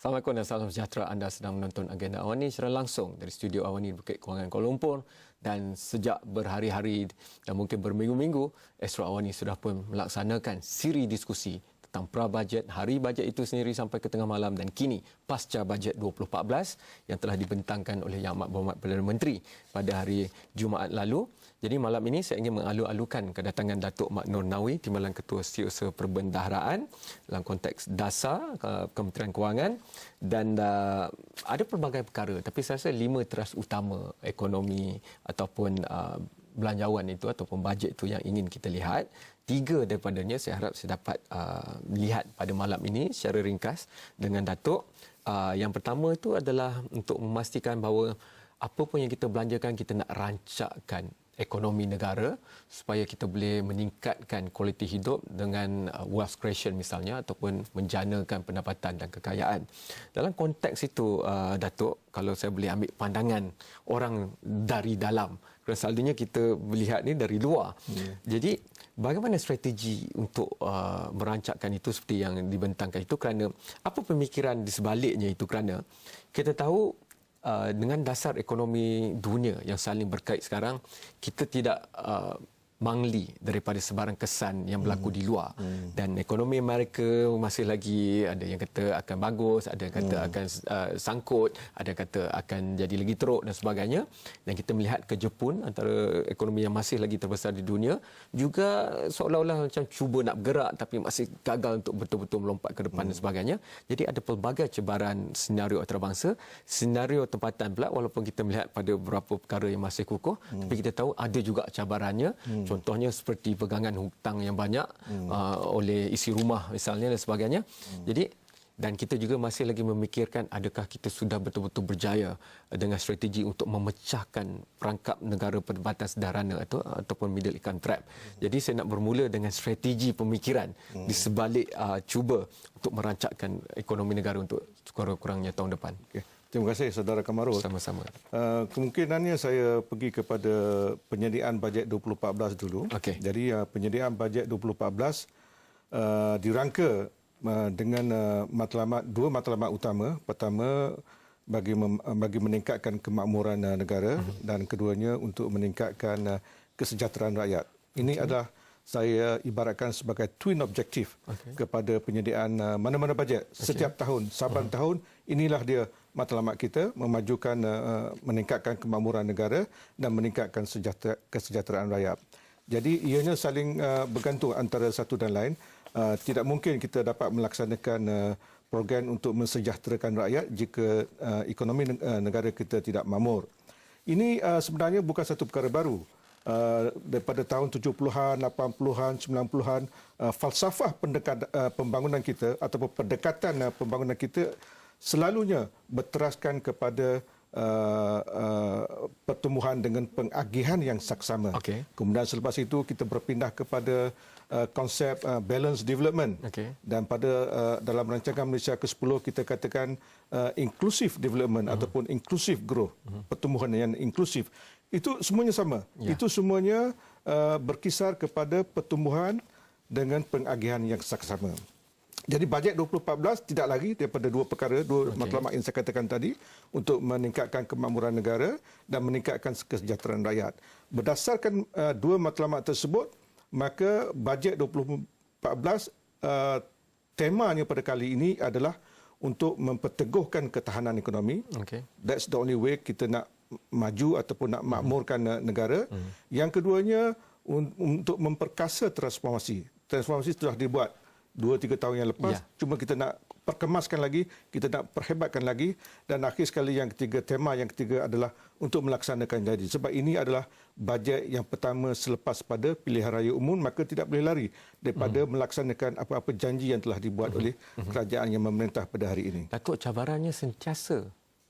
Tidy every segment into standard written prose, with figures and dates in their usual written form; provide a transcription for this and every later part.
Assalamualaikum dan salam sejahtera. Anda sedang menonton Agenda Awani secara langsung dari studio Awani Bukit Kewangan Kuala Lumpur, dan sejak berhari-hari dan mungkin berminggu-minggu, Astro Awani sudah pun melaksanakan siri diskusi tentang pra-bajet, hari bajet itu sendiri sampai ke tengah malam, dan kini pasca bajet 2014 yang telah dibentangkan oleh Yang Amat Berhormat Perdana Menteri pada hari Jumaat lalu. Jadi malam ini saya ingin mengalu-alukan kedatangan Datuk Mak Nur Nawi, Timbalan Ketua Setiausaha Perbendaharaan dalam konteks dasar Kementerian Kewangan, dan ada pelbagai perkara, tapi saya rasa 5 teras utama ekonomi ataupun belanjawan itu ataupun bajet itu yang ingin kita lihat. 3 daripadanya saya harap saya dapat lihat pada malam ini secara ringkas dengan Datuk. Yang pertama itu adalah untuk memastikan bahawa apa pun yang kita belanjakan, kita nak rancakkan ekonomi negara supaya kita boleh meningkatkan kualiti hidup dengan wealth creation misalnya, ataupun menjanakan pendapatan dan kekayaan. Dalam konteks itu, Datuk, kalau saya boleh ambil pandangan orang dari dalam, kerana selalunya kita melihat ni dari luar. Jadi bagaimana strategi untuk merancakkan itu seperti yang dibentangkan itu, kerana apa pemikiran di sebaliknya itu? Kerana kita tahu dengan dasar ekonomi dunia yang saling berkait sekarang, kita tidak mangli daripada sebarang kesan yang berlaku di luar. Dan ekonomi Amerika masih lagi ada yang kata akan bagus, ada yang kata akan sangkut, ada yang kata akan jadi lagi teruk dan sebagainya. Dan kita melihat ke Jepun, antara ekonomi yang masih lagi terbesar di dunia, juga seolah-olah macam cuba nak bergerak tapi masih gagal untuk betul-betul melompat ke depan dan sebagainya. Jadi ada pelbagai cabaran senario antarabangsa, senario tempatan pula, walaupun kita melihat pada beberapa perkara yang masih kukuh, tapi kita tahu ada juga cabarannya. Contohnya seperti pegangan hutang yang banyak oleh isi rumah misalnya dan sebagainya. Jadi, dan kita juga masih lagi memikirkan adakah kita sudah betul-betul berjaya dengan strategi untuk memecahkan perangkap negara pendapatan sederhana ataupun middle income trap. Jadi saya nak bermula dengan strategi pemikiran di sebalik cuba untuk merancakkan ekonomi negara untuk sekurang-kurangnya tahun depan. Okay. Terima kasih Saudara Kamarul. Sama-sama. Kemungkinannya saya pergi kepada penyediaan bajet 2014 dulu. Okay. Jadi penyediaan bajet 2014 dirangka dengan dua matlamat utama. Pertama, bagi meningkatkan kemakmuran negara, dan keduanya untuk meningkatkan kesejahteraan rakyat. Ini adalah saya ibaratkan sebagai twin objektif kepada penyediaan mana-mana bajet setiap tahun, saban tahun. Inilah dia matlamat kita, memajukan, meningkatkan kemakmuran negara dan meningkatkan kesejahteraan rakyat. Jadi ianya saling bergantung antara satu dan lain. Tidak mungkin kita dapat melaksanakan program untuk mensejahterakan rakyat jika ekonomi negara kita tidak makmur. Ini sebenarnya bukan satu perkara baru. Daripada tahun 70-an, 80-an, 90-an, falsafah pembangunan kita ataupun pendekatan pembangunan kita selalunya berteraskan kepada pertumbuhan dengan pengagihan yang saksama. Kemudian selepas itu kita berpindah kepada konsep balanced development. Dan pada dalam rancangan Malaysia ke-10 kita katakan inclusive development ataupun inclusive growth, pertumbuhan yang inklusif. Itu semuanya sama. Itu semuanya berkisar kepada pertumbuhan dengan pengagihan yang saksama. Jadi bajet 2014 tidak lagi daripada dua perkara, dua matlamat yang saya katakan tadi, untuk meningkatkan kemakmuran negara dan meningkatkan kesejahteraan rakyat. Berdasarkan dua matlamat tersebut, maka bajet 2014 temanya pada kali ini adalah untuk memperteguhkan ketahanan ekonomi. That's the only way kita nak maju ataupun nak makmurkan negara. Yang keduanya untuk memperkasa transformasi. Transformasi telah dibuat 2-3 tahun yang lepas. Cuma kita nak perkemaskan lagi, kita nak perhebatkan lagi. Dan akhir sekali tema yang ketiga adalah untuk melaksanakan janji. Sebab ini adalah bajet yang pertama selepas pada pilihan raya umum, maka tidak boleh lari daripada melaksanakan apa-apa janji yang telah dibuat oleh kerajaan yang memerintah pada hari ini. Datuk, cabarannya sentiasa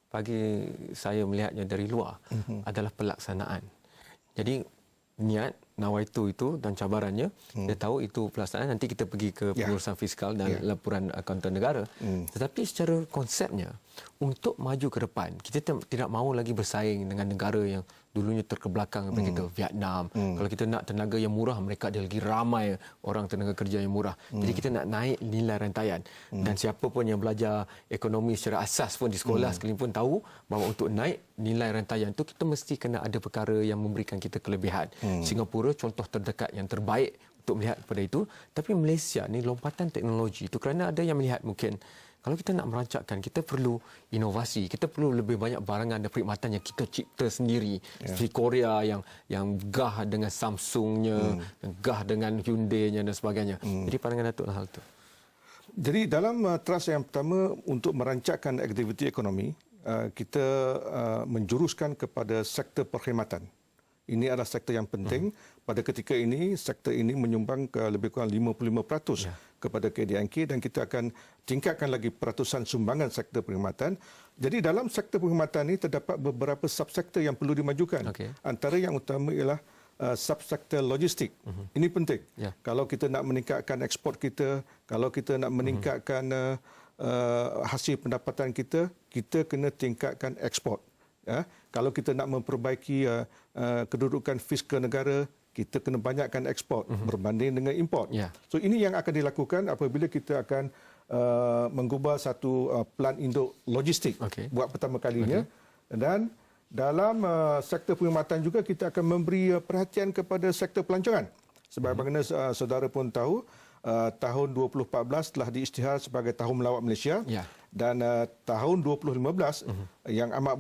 bagi saya melihatnya dari luar adalah pelaksanaan. Jadi niat, nawaitu itu dan cabarannya, dia tahu itu pelaksanaan, nanti kita pergi ke pengurusan fiskal dan laporan akauntan negara. Tetapi secara konsepnya, untuk maju ke depan, kita tidak mahu lagi bersaing dengan negara yang dulunya terkebelakang seperti kita, Vietnam. Kalau kita nak tenaga yang murah, mereka ada lagi ramai orang tenaga kerja yang murah. Jadi kita nak naik nilai rantaian. Dan siapa pun yang belajar ekonomi secara asas pun di sekolah sekalipun tahu bahawa untuk naik nilai rantaian tu kita mesti kena ada perkara yang memberikan kita kelebihan. Singapura contoh terdekat yang terbaik untuk melihat kepada itu. Tapi Malaysia ni lompatan teknologi itu kerana ada yang melihat mungkin kalau kita nak merancangkan, kita perlu inovasi, kita perlu lebih banyak barangan dan perkhidmatan yang kita cipta sendiri. Seperti Korea yang gah dengan Samsungnya, gah dengan Hyundai-nya dan sebagainya. Jadi pandangan Datuk hal itu. Jadi dalam trust yang pertama untuk merancangkan aktiviti ekonomi, kita menjuruskan kepada sektor perkhidmatan. Ini adalah sektor yang penting. Pada ketika ini, sektor ini menyumbang ke lebih kurang 55% kepada KDNK dan kita akan tingkatkan lagi peratusan sumbangan sektor perkhidmatan. Jadi dalam sektor perkhidmatan ini terdapat beberapa subsektor yang perlu dimajukan. Antara yang utama ialah subsektor logistik. Ini penting. Kalau kita nak meningkatkan ekspor kita, kalau kita nak meningkatkan hasil pendapatan kita, kita kena tingkatkan ekspor. Kalau kita nak memperbaiki kedudukan fiskal negara, kita kena banyakkan ekspor berbanding dengan import. So ini yang akan dilakukan apabila kita akan menggubal satu plan induk logistik buat pertama kalinya. Dan dalam sektor perkhidmatan juga kita akan memberi perhatian kepada sektor pelancongan. Sebagaimana saudara pun tahu, tahun 2014 telah diisytihar sebagai Tahun Melawat Malaysia. Dan tahun 2015 yang amat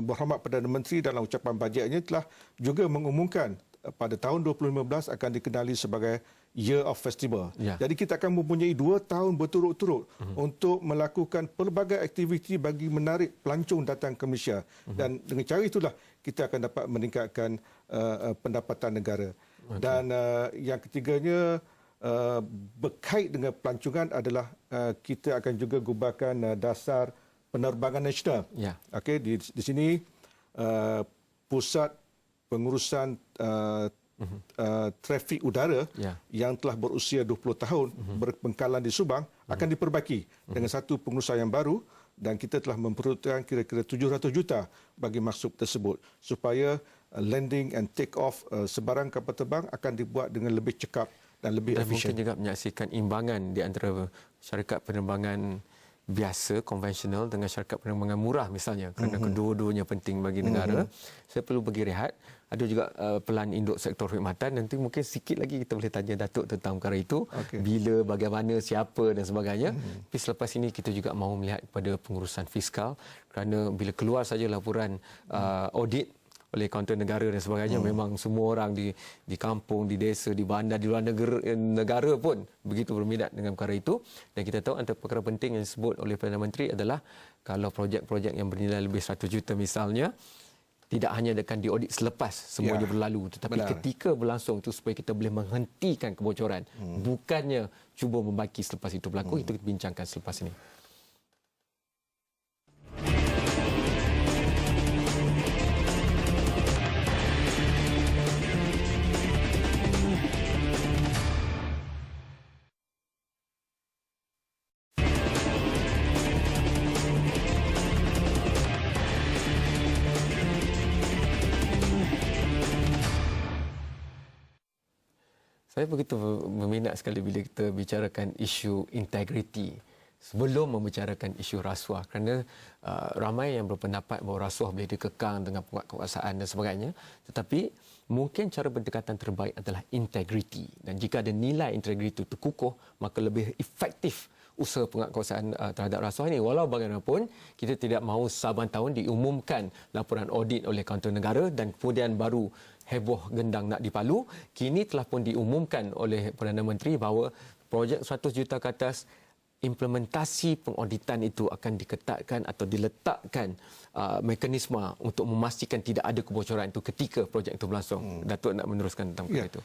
berhormat Perdana Menteri dalam ucapan bajetnya telah juga mengumumkan pada tahun 2015 akan dikenali sebagai Year of Festival. Jadi kita akan mempunyai 2 tahun berturut-turut untuk melakukan pelbagai aktiviti bagi menarik pelancong datang ke Malaysia. Dan dengan cara itulah kita akan dapat meningkatkan pendapatan negara. Dan yang ketiganya, berkait dengan pelancongan adalah kita akan juga gubarkan dasar penerbangan nasional. Okey, di sini pusat pengurusan trafik udara yang telah berusia 20 tahun berpengkalan di Subang akan diperbaiki dengan satu pengurusan yang baru dan kita telah memperuntukkan kira-kira 700 juta bagi masuk tersebut supaya landing and take off sebarang kapal terbang akan dibuat dengan lebih cekap dan lebih efisien. Mungkin juga menyaksikan imbangan di antara syarikat penerbangan biasa, konvensional dengan syarikat penerbangan murah misalnya kerana kedua-duanya penting bagi negara. Saya perlu bagi rehat. Ada juga pelan induk sektor perkhidmatan. Nanti mungkin sikit lagi kita boleh tanya Datuk tentang perkara itu. Bila, bagaimana, siapa dan sebagainya. Tapi selepas ini kita juga mahu melihat kepada pengurusan fiskal kerana bila keluar saja laporan audit oleh kaunter negara dan sebagainya, memang semua orang di kampung, di desa, di bandar, di luar negara pun begitu berminat dengan perkara itu. Dan kita tahu antara perkara penting yang disebut oleh Perdana Menteri adalah kalau projek-projek yang bernilai lebih 100 juta misalnya, tidak hanya akan diaudit selepas semuanya berlalu, tetapi ketika berlangsung itu supaya kita boleh menghentikan kebocoran. Bukannya cuba membaiki selepas itu berlaku. Itu kita bincangkan selepas ini. Saya begitu berminat sekali bila kita bicarakan isu integriti sebelum membicarakan isu rasuah kerana ramai yang berpendapat bahawa rasuah boleh dikekang dengan penguasaan dan sebagainya, tetapi mungkin cara pendekatan terbaik adalah integriti, dan jika ada nilai integriti itu kukuh maka lebih efektif usaha penguasaan terhadap rasuah ini. Walau bagaimanapun kita tidak mahu saban tahun diumumkan laporan audit oleh kaunter negara dan kemudian baru heboh gendang nak dipalu. Kini telah pun diumumkan oleh Perdana Menteri bahawa projek 100 juta ke atas, implementasi pengauditan itu akan diketatkan atau diletakkan mekanisme untuk memastikan tidak ada kebocoran itu ketika projek itu berlangsung. Datuk nak meneruskan tentang itu.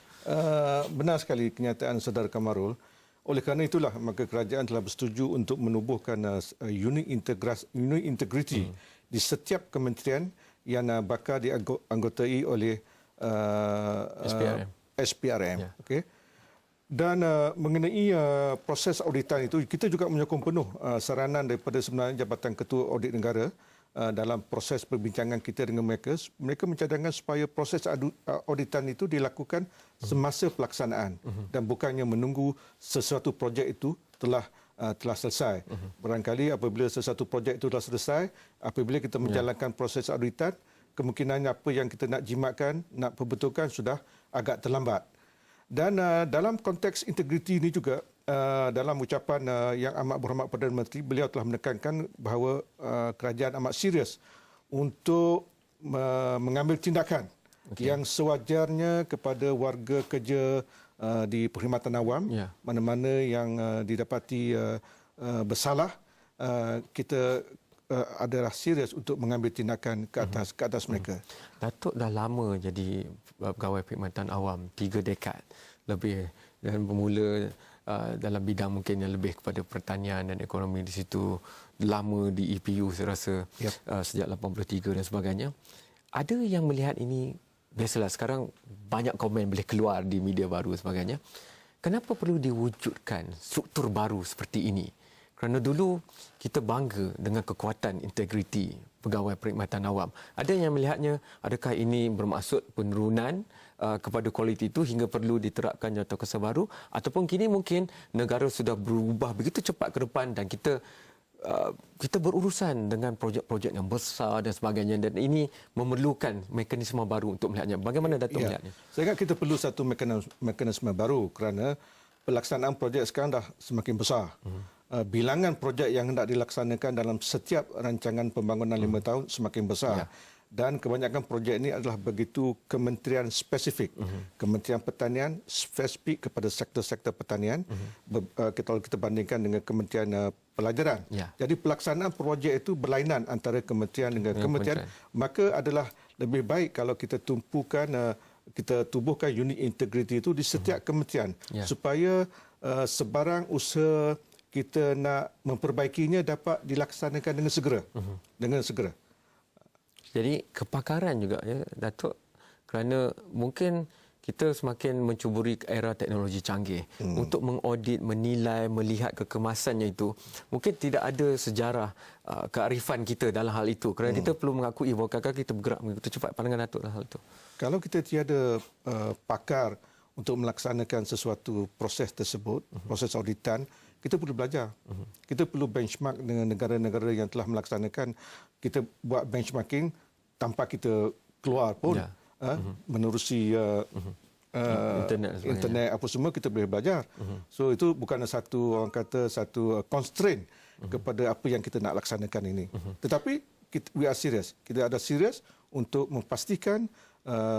Benar sekali kenyataan Saudara Kamarul. Oleh kerana itulah maka kerajaan telah bersetuju untuk menubuhkan unit integriti di setiap kementerian yang bakal dianggotai oleh SPRM. Okay. Dan mengenai proses auditan itu, kita juga menyokong penuh saranan daripada sebenarnya Jabatan Ketua Audit Negara dalam proses perbincangan kita dengan mereka. Mereka mencadangkan supaya proses auditan itu dilakukan semasa pelaksanaan dan bukannya menunggu sesuatu projek itu telah selesai. Barangkali apabila sesuatu projek itu telah selesai, apabila kita menjalankan proses auditan, kemungkinannya apa yang kita nak jimatkan, nak perbetulkan sudah agak terlambat. Dan dalam konteks integriti ini juga, dalam ucapan yang amat berhormat Perdana Menteri, beliau telah menekankan bahawa kerajaan amat serius untuk mengambil tindakan yang sewajarnya kepada warga kerja di perkhidmatan awam, mana-mana yang didapati bersalah, kita adalah serius untuk mengambil tindakan ke atas mereka. Datuk dah lama jadi pegawai perkhidmatan awam, 3 dekad lebih, dan bermula dalam bidang mungkin yang lebih kepada pertanian dan ekonomi di situ, lama di EPU saya rasa sejak 83 dan sebagainya. Ada yang melihat ini, biasalah sekarang banyak komen boleh keluar di media baru dan sebagainya. Kenapa perlu diwujudkan struktur baru seperti ini? Kerana dulu kita bangga dengan kekuatan integriti pegawai perkhidmatan awam. Ada yang melihatnya, adakah ini bermaksud penurunan kepada kualiti itu hingga perlu diterapkan jawatan kuasa baru, ataupun kini mungkin negara sudah berubah begitu cepat ke depan dan kita berurusan dengan projek-projek yang besar dan sebagainya, dan ini memerlukan mekanisme baru untuk melihatnya. Bagaimana Datuk melihatnya? Saya ingat kita perlu satu mekanisme baru kerana pelaksanaan projek sekarang dah semakin besar. Bilangan projek yang hendak dilaksanakan dalam setiap rancangan pembangunan 5 tahun semakin besar. Dan kebanyakan projek ini adalah begitu kementerian spesifik. Kementerian Pertanian spesifik kepada sektor-sektor pertanian. Kalau kita bandingkan dengan Kementerian Pelajaran. Jadi pelaksanaan projek itu berlainan antara kementerian dengan kementerian. Maka adalah lebih baik kalau kita kita tubuhkan unit integriti itu di setiap kementerian. Supaya sebarang usaha kita nak memperbaikinya dapat dilaksanakan dengan segera. Jadi kepakaran juga ya Datuk, kerana mungkin kita semakin mencuburi era teknologi canggih untuk mengaudit, menilai, melihat kekemasannya itu. Mungkin tidak ada sejarah kearifan kita dalam hal itu, kerana kita perlu mengakui bahawa kadang-kadang kita bergerak begitu cepat. Pandangan Datuk dalam hal itu? Kalau kita tiada pakar untuk melaksanakan sesuatu proses tersebut, proses auditan, kita perlu belajar. Kita perlu benchmark dengan negara-negara yang telah melaksanakan. Kita buat benchmarking tanpa kita keluar pun menerusi internet apa semua, kita boleh belajar. So itu bukan satu constraint kepada apa yang kita nak laksanakan ini. Tetapi we are serious. Kita ada serius untuk memastikan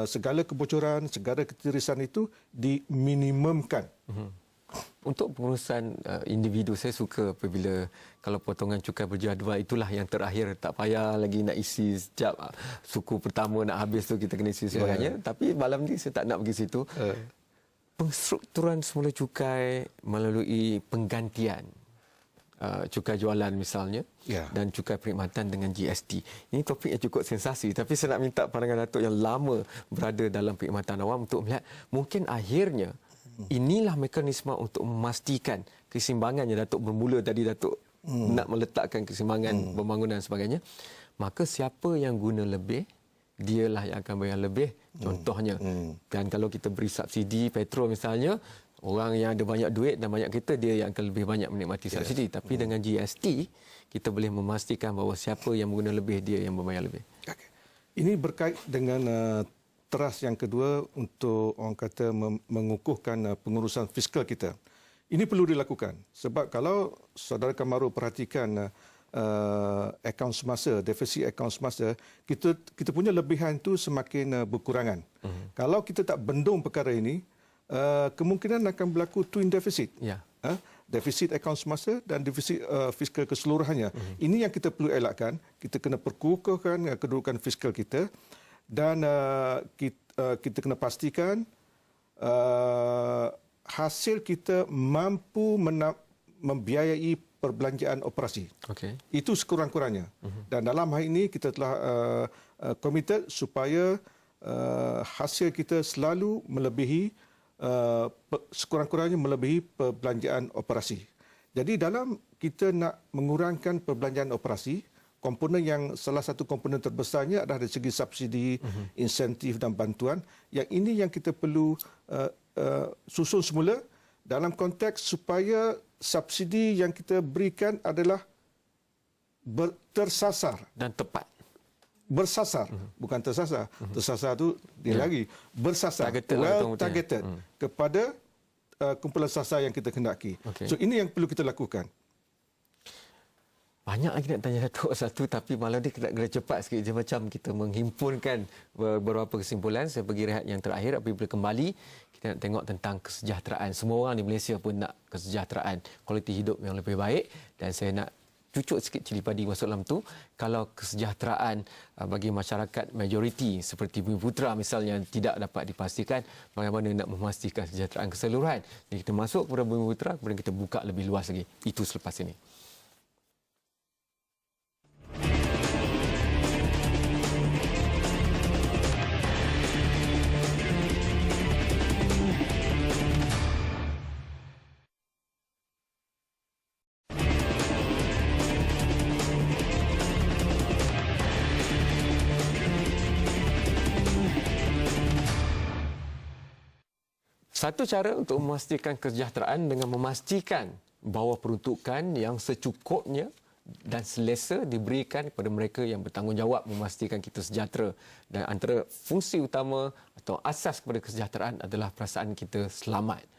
segala kebocoran, segala ketirisan itu diminimumkan. Untuk pengurusan individu, saya suka apabila kalau potongan cukai berjadual itulah yang terakhir, tak payah lagi nak isi setiap suku pertama nak habis tu kita kena isi sebagainya. Tapi malam ni saya tak nak pergi situ. Pengstrukturan semula cukai melalui penggantian cukai jualan misalnya dan cukai perkhidmatan dengan GST. Ini topik yang cukup sensasi, tapi saya nak minta pandangan Datuk yang lama berada dalam perkhidmatan awam untuk melihat mungkin akhirnya inilah mekanisme untuk memastikan keseimbangannya. Datuk bermula tadi, Datuk nak meletakkan keseimbangan pembangunan dan sebagainya. Maka siapa yang guna lebih, dialah yang akan bayar lebih. Contohnya, dan kalau kita beri subsidi petrol misalnya, orang yang ada banyak duit dan banyak kereta, dia yang akan lebih banyak menikmati subsidi. Tapi dengan GST, kita boleh memastikan bahawa siapa yang mengguna lebih, dia yang membayar lebih. Ini berkait dengan teras yang kedua untuk orang kata mengukuhkan pengurusan fiskal kita. Ini perlu dilakukan sebab kalau saudara Kamaru perhatikan akaun semasa, defisit akaun semasa, kita punya lebihan itu semakin berkurangan. Kalau kita tak bendung perkara ini, kemungkinan akan berlaku twin deficit. Defisit akaun semasa dan defisit fiskal keseluruhannya. Ini yang kita perlu elakkan. Kita kena perkukuhkan kedudukan fiskal kita. Dan kita kena pastikan hasil kita mampu membiayai perbelanjaan operasi. Itu sekurang-kurangnya. Dan dalam hal ini kita telah committed supaya hasil kita selalu melebihi sekurang-kurangnya melebihi perbelanjaan operasi. Jadi dalam kita nak mengurangkan perbelanjaan operasi, komponen yang salah satu komponen terbesarnya adalah dari segi subsidi, insentif dan bantuan. Yang ini yang kita perlu susun semula dalam konteks supaya subsidi yang kita berikan adalah tersasar dan tepat. Bersasar, bukan tersasar. Tersasar tu dia lagi bersasar, targeted kepada kumpulan sasar yang kita kendaki. So ini yang perlu kita lakukan. Banyak lagi nak tanya Datuk satu, tapi malam ni kena cepat sikit. Dia macam kita menghimpunkan beberapa kesimpulan. Saya pergi rehat yang terakhir. Apabila kembali, kita nak tengok tentang kesejahteraan. Semua orang di Malaysia pun nak kesejahteraan, kualiti hidup yang lebih baik. Dan saya nak cucuk sikit cili padi masuk dalam tu. Kalau kesejahteraan bagi masyarakat majoriti seperti Bumiputera misalnya tidak dapat dipastikan, bagaimana nak memastikan kesejahteraan keseluruhan. Jadi kita masuk kepada Bumiputera, kemudian kita buka lebih luas lagi. Itu selepas ini. Satu cara untuk memastikan kesejahteraan dengan memastikan bahawa peruntukan yang secukupnya dan selesa diberikan kepada mereka yang bertanggungjawab memastikan kita sejahtera. Dan antara fungsi utama atau asas kepada kesejahteraan adalah perasaan kita selamat.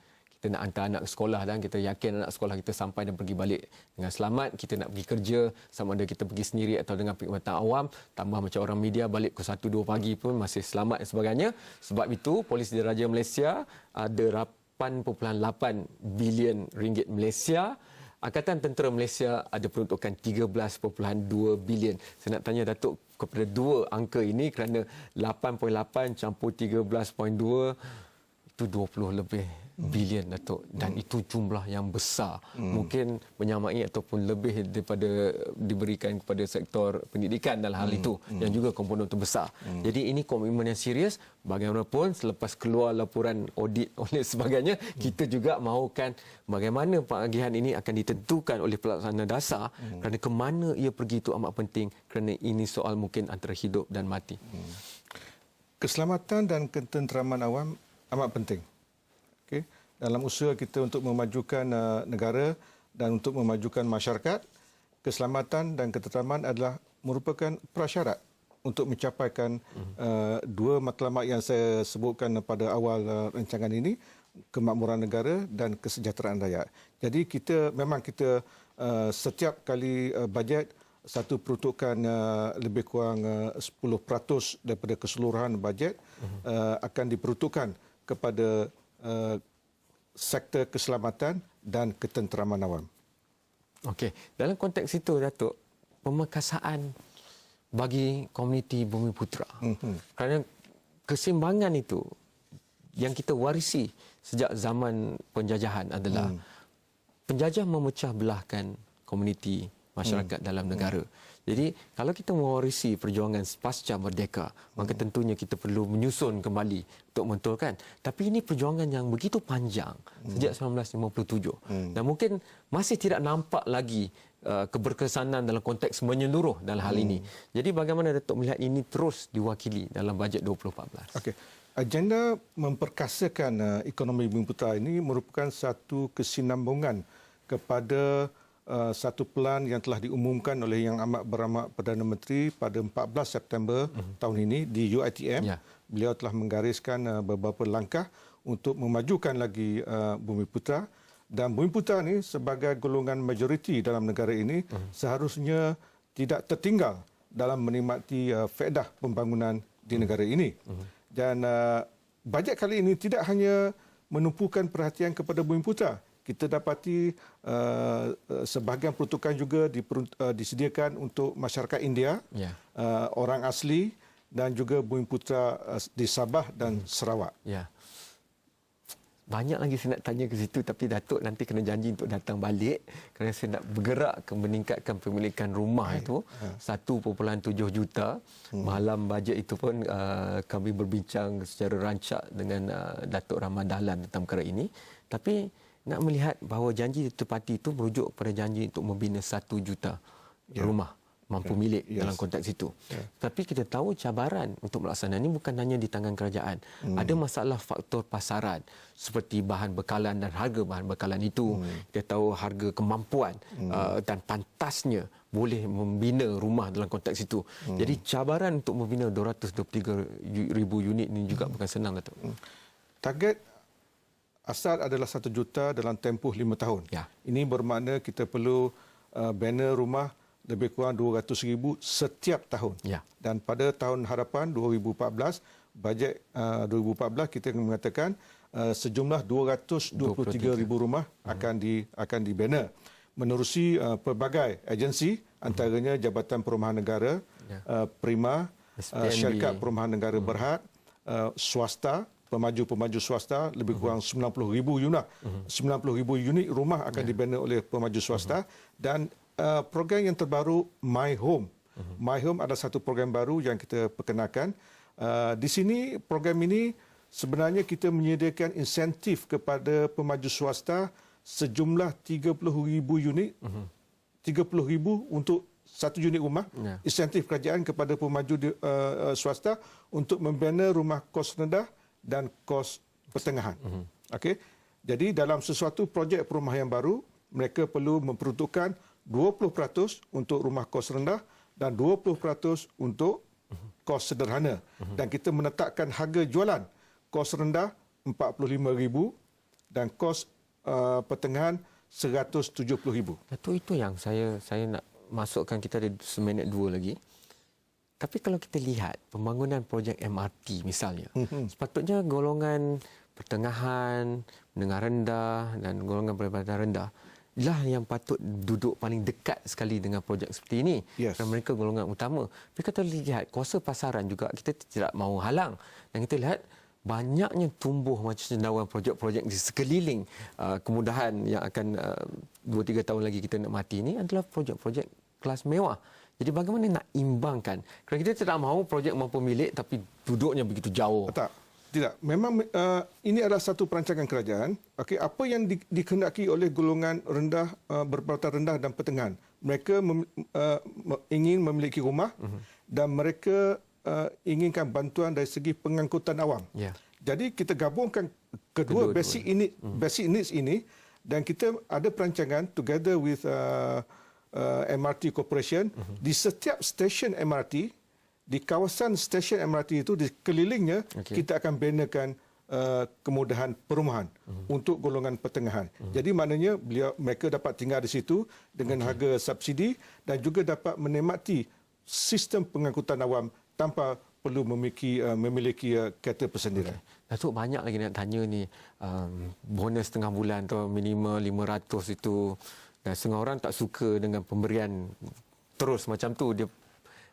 Kita nak hantar anak ke sekolah dan kita yakin anak sekolah kita sampai dan pergi balik dengan selamat. Kita nak pergi kerja, sama ada kita pergi sendiri atau dengan perkhidmatan awam, tambah macam orang media balik ke 1-2 pagi pun masih selamat dan sebagainya. Sebab itu Polis Diraja Malaysia ada 8.8 bilion ringgit Malaysia. Angkatan Tentera Malaysia ada peruntukan 13.2 bilion. Saya nak tanya Datuk kepada dua angka ini kerana 8.8 campur 13.2 itu 20 lebih bilion, Datuk, dan itu jumlah yang besar. Mungkin menyamai ataupun lebih daripada diberikan kepada sektor pendidikan dalam hal itu yang juga komponen terbesar. Jadi ini komitmen yang serius. Bagaimanapun selepas keluar laporan audit oleh sebagainya, kita juga mahukan bagaimana pengagihan ini akan ditentukan oleh pelaksana dasar kerana ke mana ia pergi itu amat penting kerana ini soal mungkin antara hidup dan mati. Keselamatan dan ketenteraman awam amat penting. Okay. Dalam usaha kita untuk memajukan negara dan untuk memajukan masyarakat, keselamatan dan ketenteraman adalah merupakan prasyarat untuk mencapaikan dua matlamat yang saya sebutkan pada awal rancangan ini, kemakmuran negara dan kesejahteraan rakyat. Jadi memang kita setiap kali bajet satu peruntukan lebih kurang 10% daripada keseluruhan bajet akan diperuntukkan kepada sektor keselamatan dan ketenteraman awam. Okey, dalam konteks itu Datuk, pemerkasaan bagi komuniti Bumiputera. Kerana keseimbangan itu yang kita warisi sejak zaman penjajahan adalah penjajah memecah belahkan komuniti masyarakat dalam negara. Jadi kalau kita mewarisi perjuangan pasca merdeka, maka tentunya kita perlu menyusun kembali untuk mentulkan. Tapi ini perjuangan yang begitu panjang sejak 1957 dan mungkin masih tidak nampak lagi keberkesanan dalam konteks menyeluruh dalam hal ini. Jadi bagaimana Datuk melihat ini terus diwakili dalam bajet 2014? Okey. Agenda memperkasakan ekonomi Bumiputera ini merupakan satu kesinambungan kepada satu pelan yang telah diumumkan oleh Yang Amat Berhormat Perdana Menteri pada 14 September tahun ini di UiTM. Beliau telah menggariskan beberapa langkah untuk memajukan lagi Bumiputera, dan Bumiputera ini sebagai golongan majoriti dalam negara ini seharusnya tidak tertinggal dalam menikmati faedah pembangunan di negara ini. Dan bajet kali ini tidak hanya menumpukan perhatian kepada Bumiputera. Kita dapati sebahagian peruntukan juga disediakan untuk masyarakat India, orang asli dan juga Bumiputera di Sabah dan Sarawak. banyak lagi saya nak tanya ke situ, tapi Datuk nanti kena janji untuk datang balik kerana saya nak bergerak ke meningkatkan pemilikan rumah itu 1.7 juta. Malam bajet itu pun kami berbincang secara rancak dengan Datuk Rahman Dahlan tentang perkara ini. Tapi nak melihat bahawa janji ditepati itu merujuk kepada janji untuk membina 1 juta rumah mampu milik dalam konteks itu. Tapi kita tahu cabaran untuk melaksanakan ini bukan hanya di tangan kerajaan. Ada masalah faktor pasaran seperti bahan bekalan dan harga bahan bekalan itu. Kita tahu harga kemampuan dan pantasnya boleh membina rumah dalam konteks itu. Jadi cabaran untuk membina 223,000 unit ini juga bukan senang, Datuk. Target asal adalah 1 juta dalam tempoh 5 tahun. Ini bermakna kita perlu bina rumah lebih kurang 200,000 setiap tahun. Dan pada tahun harapan 2014, bajet 2014 kita mengatakan sejumlah 223,000 rumah akan dibina menerusi pelbagai agensi, antaranya Jabatan Perumahan Negara, Prima, Syarikat Perumahan Negara Berhad, swasta, pemaju-pemaju swasta, lebih kurang 90,000 unit. 90,000 unit rumah akan dibina oleh pemaju swasta, dan program yang terbaru My Home. My Home adalah satu program baru yang kita perkenalkan. Di sini program ini sebenarnya kita menyediakan insentif kepada pemaju swasta sejumlah 30,000 unit. 30,000 untuk satu unit rumah. Insentif kerajaan kepada pemaju swasta untuk membina rumah kos rendah dan kos pertengahan. Okey. Jadi dalam sesuatu projek perumahan yang baru, mereka perlu memperuntukkan 20% untuk rumah kos rendah dan 20% untuk kos sederhana. Dan kita menetapkan harga jualan kos rendah 45,000 dan kos pertengahan 170,000. Itu yang saya nak masukkan, kita ada seminit 2 lagi. Tapi kalau kita lihat pembangunan projek MRT misalnya, sepatutnya golongan pertengahan, menengah rendah dan golongan pendapatan rendah lah yang patut duduk paling dekat sekali dengan projek seperti ini. Kerana mereka golongan utama. Tapi kita lihat kuasa pasaran juga kita tidak mahu halang. Dan kita lihat banyaknya tumbuh macam cendawan projek-projek di sekeliling kemudahan yang akan 2-3 tahun lagi kita nak mati ini adalah projek-projek kelas mewah. Jadi bagaimana nak imbangkan? Kerana kita tidak mahu projek mampu milik tapi duduknya begitu jauh. Tidak. Memang ini adalah satu perancangan kerajaan. Okey, apa yang dikehendaki oleh golongan rendah, berpendapatan rendah dan pertengahan. Mereka ingin memiliki rumah dan mereka inginkan bantuan dari segi pengangkutan awam. Jadi kita gabungkan kedua basic needs ini dan kita ada perancangan together with MRT Corporation di setiap stesen MRT. Di kawasan stesen MRT itu, di kelilingnya, kita akan binakan kemudahan perumahan untuk golongan pertengahan. Jadi maknanya mereka dapat tinggal di situ dengan harga subsidi dan juga dapat menikmati sistem pengangkutan awam tanpa perlu memiliki kereta persendirian. Datuk, banyak lagi nak tanya ni. Bonus tengah bulan tu minimum 500 itu. Dan setengah orang tak suka dengan pemberian terus macam tu. Dia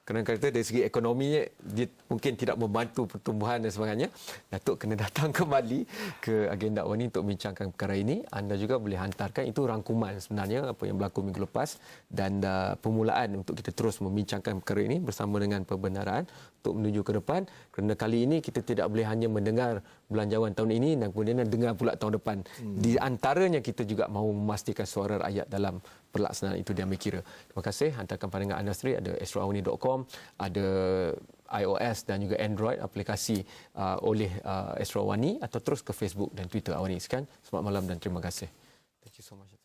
kerana kata dari segi ekonominya dia mungkin tidak membantu pertumbuhan dan sebagainya. Datuk kena datang kembali ke agenda awal ini untuk membincangkan perkara ini. Anda juga boleh hantarkan itu rangkuman sebenarnya apa yang berlaku minggu lepas dan permulaan untuk kita terus membincangkan perkara ini bersama dengan pembenaran untuk menuju ke depan. Kerana kali ini kita tidak boleh hanya mendengar belanjawan tahun ini dan kemudian dengar pula tahun depan. Di antaranya kita juga mahu memastikan suara rakyat dalam pelaksanaan itu diambil kira. Terima kasih. Hantarkan pandangan anda sendiri. Ada astroawani.com, ada iOS dan juga Android aplikasi oleh Astro Awani atau terus ke Facebook dan Twitter Awani. Sekian, selamat malam dan terima kasih. Thank you so much.